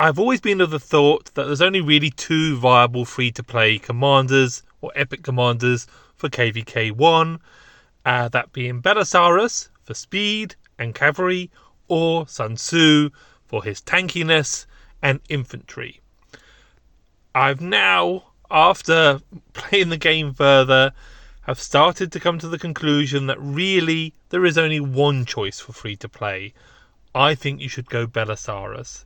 I've always been of the thought that there's only really two viable free-to-play commanders or epic commanders for KVK1, that being Belisarius for speed and cavalry, or Sun Tzu for his tankiness and infantry. I've now, after playing the game further, have started to come to the conclusion that really there is only one choice for free-to-play. I think you should go Belisarius.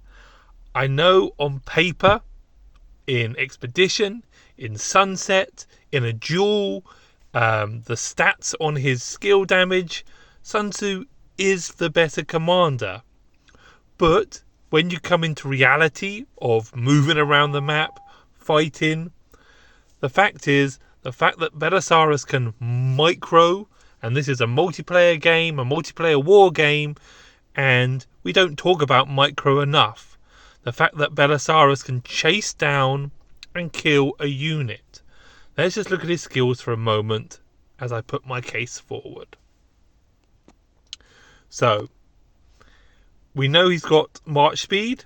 I know on paper, in Expedition, in Sunset, in a duel, the stats on his skill damage, Sun Tzu is the better commander. But when you come into reality of moving around the map, fighting, the fact that Belisarius can micro, and this is a multiplayer game, a multiplayer war game, and we don't talk about micro enough. The fact that Belisarius can chase down and kill a unit. Let's just look at his skills for a moment as I put my case forward. So, we know he's got march speed.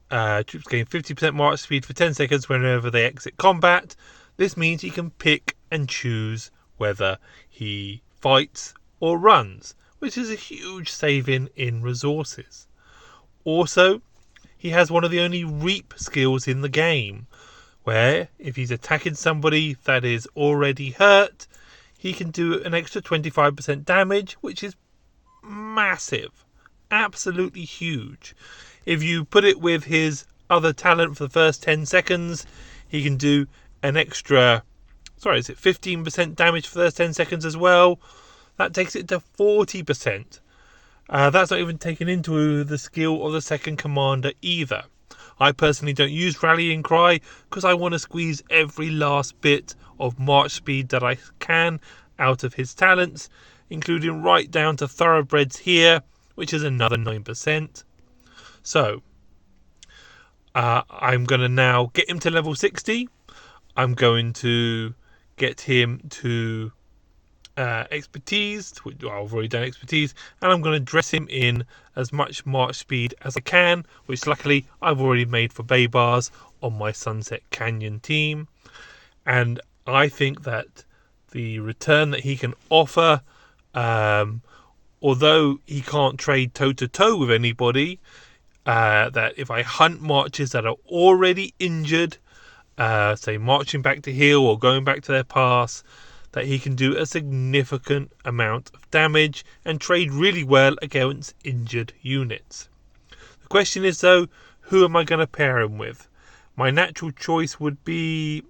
Troops gain 50% march speed for 10 seconds whenever they exit combat. This means he can pick and choose whether he fights or runs, which is a huge saving in resources. Also, he has one of the only reap skills in the game, where if he's attacking somebody that is already hurt, he can do an extra 25% damage, which is massive. Absolutely huge. If you put it with his other talent for the first 10 seconds, he can do an extra, 15% damage for the first 10 seconds as well. That takes it to 40%. That's not even taken into the skill of the second commander either. I personally don't use Rallying Cry because I want to squeeze every last bit of march speed that I can out of his talents, including right down to Thoroughbreds here, which is another 9%. So, I'm going to now get him to level 60. I'm going to get him to expertise, which I've already done expertise, and I'm going to dress him in as much march speed as I can, which luckily I've already made for Baybars on my Sunset Canyon team. And I think that the return that he can offer, although he can't trade toe-to-toe with anybody, that if I hunt marches that are already injured, say marching back to heal or going back to their pass, that he can do a significant amount of damage and trade really well against injured units. The question is though, who am I going to pair him with? My natural choice would be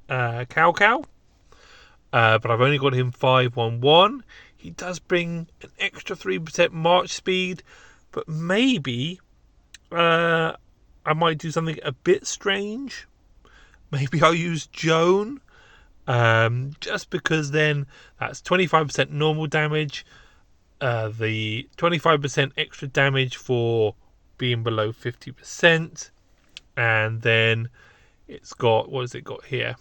Cow, but I've only got him 5-1-1. He does bring an extra 3% march speed, but maybe I might do something a bit strange. Maybe I'll use Joan. Just because then that's 25% normal damage, the 25% extra damage for being below 50%, and then it's got, what has it got here?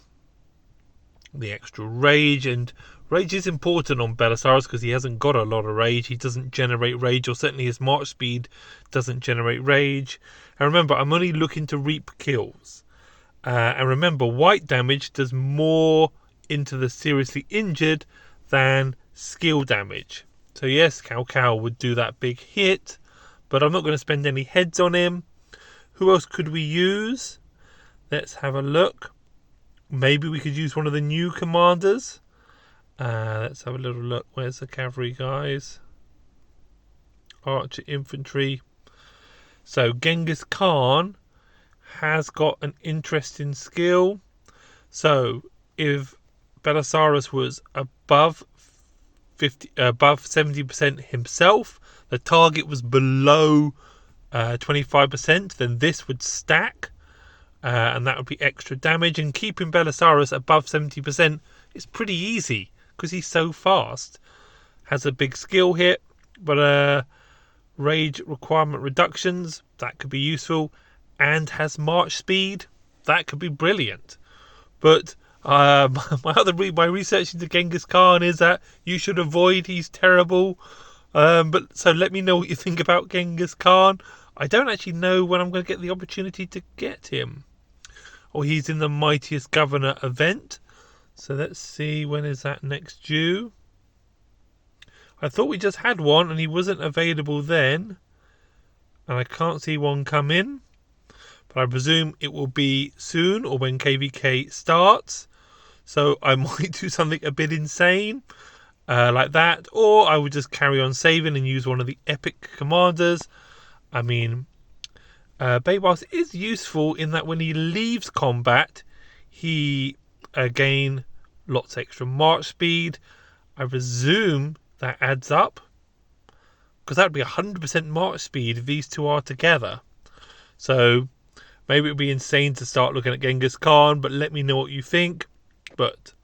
The extra rage, and rage is important on Belisarius because he hasn't got a lot of rage. He doesn't generate rage, or certainly his march speed doesn't generate rage. And remember, I'm only looking to reap kills. And remember, white damage does more into the seriously injured than skill damage. So yes, Cow would do that big hit, but I'm not going to spend any heads on him. Who else could we use? Let's have a look. Maybe we could use one of the new commanders. Let's have a little look. Where's the cavalry guys? Archer infantry. So Genghis Khan has got an interesting skill. So if Belisarius was above 70% himself, the target was below 25%, then this would stack, and that would be extra damage. And keeping Belisarius above 70% is pretty easy because he's so fast. Has a big skill hit, but rage requirement reductions, that could be useful, and has march speed, that could be brilliant. But my research into Genghis Khan is that you should avoid, he's terrible. But so let me know what you think about Genghis Khan. I don't actually know when I'm going to get the opportunity to get him. Oh, he's in the Mightiest Governor event. So let's see, when is that next due? I thought we just had one and he wasn't available then. And I can't see one come in. But I presume it will be soon or when KVK starts. So I might do something a bit insane like that. Or I would just carry on saving and use one of the epic commanders. I mean, Beibars is useful in that when he leaves combat, he gain lots extra march speed. I presume that adds up, because that would be 100% march speed if these two are together. So maybe it would be insane to start looking at Genghis Khan, but let me know what you think. But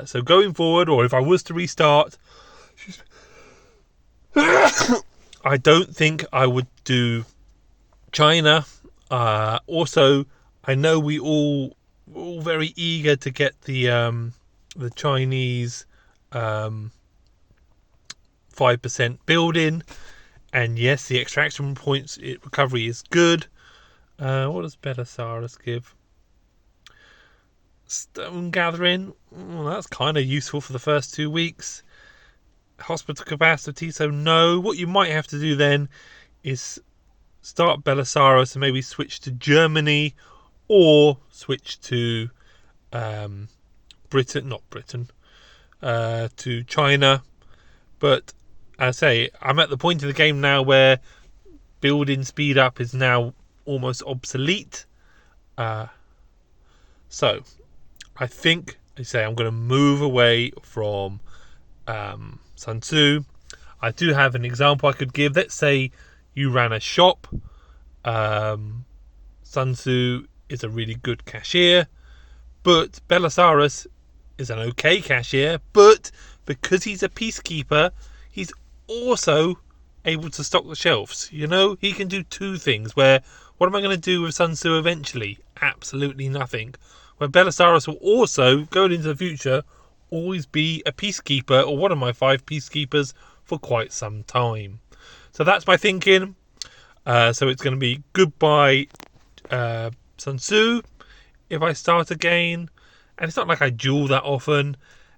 so going forward, or if I was to restart, I don't think I would do China. Also, I know we all very eager to get the Chinese 5% building, and yes, the extraction points recovery is good. What does Belisarius give? Stone gathering. Well, that's kind of useful for the first 2 weeks. Hospital capacity, so no. What you might have to do then is start Belisarius and maybe switch to Germany or switch to to China. But I say, I'm at the point of the game now where building speed up is now almost obsolete. So I think I'm going to move away from Sun Tzu. I do have an example I could give. Let's say you ran a shop. Sun Tzu is a really good cashier, but Belisarius is an okay cashier. But because he's a peacekeeper, he's also able to stock the shelves. You know, he can do two things. Where what am I going to do with Sun Tzu eventually? Absolutely nothing. Where Belisarius will also, going into the future, always be a peacekeeper, or one of my 5 peacekeepers for quite some time. So that's my thinking. So it's going to be goodbye Sun Tzu if I start again. And it's not like I duel that often.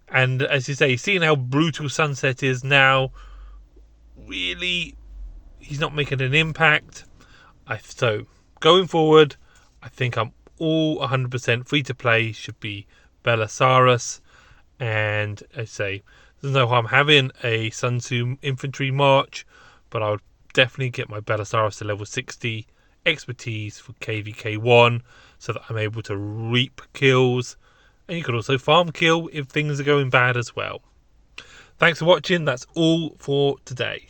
And as you say, seeing how brutal Sunset is now, really, he's not making an impact. So going forward, I think I'm all 100% free to play. Should be Belisarius. And I say, there's no harm having a Sun Tzu infantry march, but I would definitely get my Belisarius to level 60 expertise for KVK1 so that I'm able to reap kills. And you could also farm kill if things are going bad as well. Thanks for watching. That's all for today.